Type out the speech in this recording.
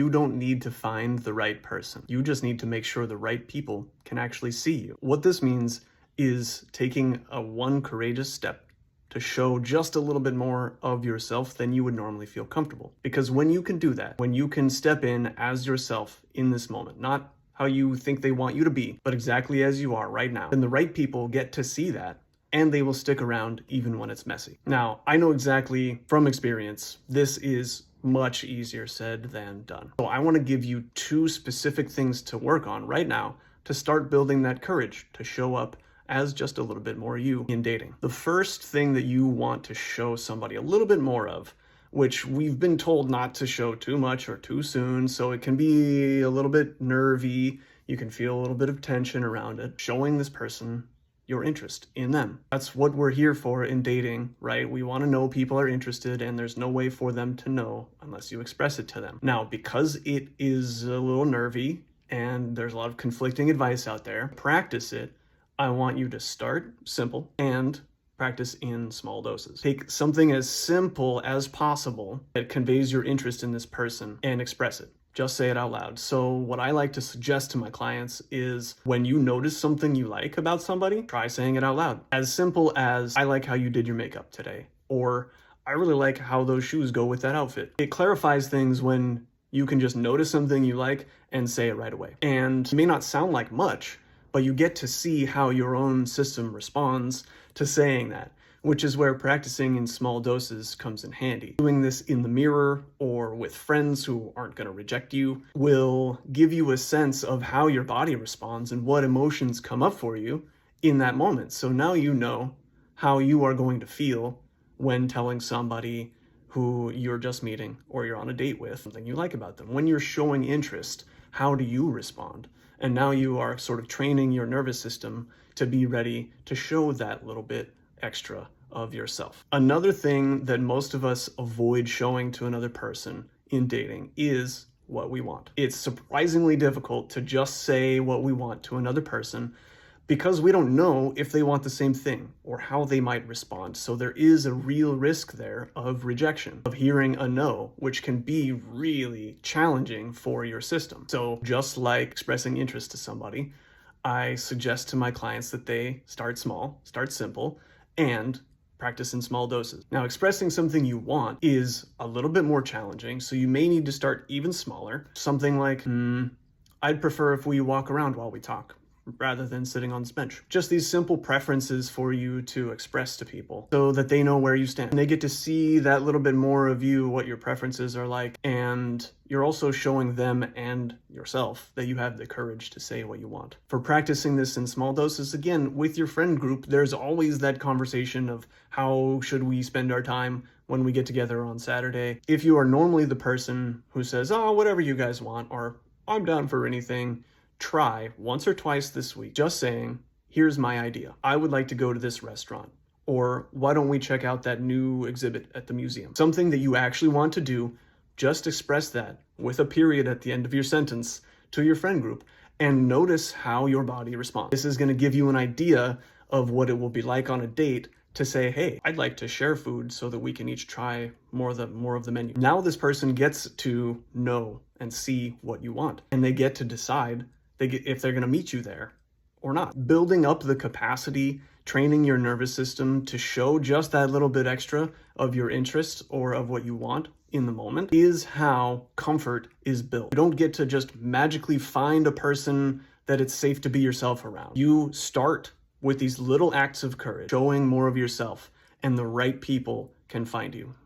You don't need to find the right person. You just need to make sure the right people can actually see you. What this means is taking one courageous step to show just a little bit more of yourself than you would normally feel comfortable. Because when you can do that, when you can step in as yourself in this moment, not how you think they want you to be, but exactly as you are right now, then the right people get to see that and they will stick around even when it's messy. Now, I know exactly from experience, this is much easier said than done. So I want to give you 2 specific things to work on right now to start building that courage to show up as just a little bit more you in dating. The first thing that you want to show somebody a little bit more of, which we've been told not to show too much or too soon, so it can be a little bit nervy, you can feel a little bit of tension around it, showing this person your interest in them. That's what we're here for in dating, right? We want to know people are interested, and there's no way for them to know unless you express it to them. Now, because it is a little nervy and there's a lot of conflicting advice out there, practice it. I want you to start simple and practice in small doses. Take something as simple as possible that conveys your interest in this person and express it. Just say it out loud. So what I like to suggest to my clients is when you notice something you like about somebody, try saying it out loud. As simple as, I like how you did your makeup today, or I really like how those shoes go with that outfit. It clarifies things when you can just notice something you like and say it right away. And it may not sound like much, but you get to see how your own system responds to saying that, which is where practicing in small doses comes in handy. Doing this in the mirror or with friends who aren't going to reject you will give you a sense of how your body responds and what emotions come up for you in that moment. So now you know how you are going to feel when telling somebody who you're just meeting or you're on a date with something you like about them. When you're showing interest, how do you respond? And now you are sort of training your nervous system to be ready to show that little bit extra of yourself. Another thing that most of us avoid showing to another person in dating is what we want. It's surprisingly difficult to just say what we want to another person because we don't know if they want the same thing or how they might respond. So there is a real risk there of rejection, of hearing a no, which can be really challenging for your system. So just like expressing interest to somebody, I suggest to my clients that they start small, start simple, and practice in small doses. Now, expressing something you want is a little bit more challenging, so you may need to start even smaller. Something like, I'd prefer if we walk around while we talk, rather than sitting on this bench. Just these simple preferences for you to express to people so that they know where you stand. And they get to see that little bit more of you, what your preferences are like, and you're also showing them and yourself that you have the courage to say what you want. For practicing this in small doses, again, with your friend group, there's always that conversation of how should we spend our time when we get together on Saturday. If you are normally the person who says, oh, whatever you guys want, or I'm down for anything, try once or twice this week just saying, here's my idea. I would like to go to this restaurant. Or why don't we check out that new exhibit at the museum? Something that you actually want to do, just express that with a period at the end of your sentence to your friend group and notice how your body responds. This is going to give you an idea of what it will be like on a date to say, hey, I'd like to share food so that we can each try more of the menu. Now this person gets to know and see what you want, and they get to decide if they're going to meet you there or not. Building up the capacity, training your nervous system to show just that little bit extra of your interest or of what you want in the moment is how comfort is built. You don't get to just magically find a person that it's safe to be yourself around. You start with these little acts of courage, showing more of yourself, and the right people can find you.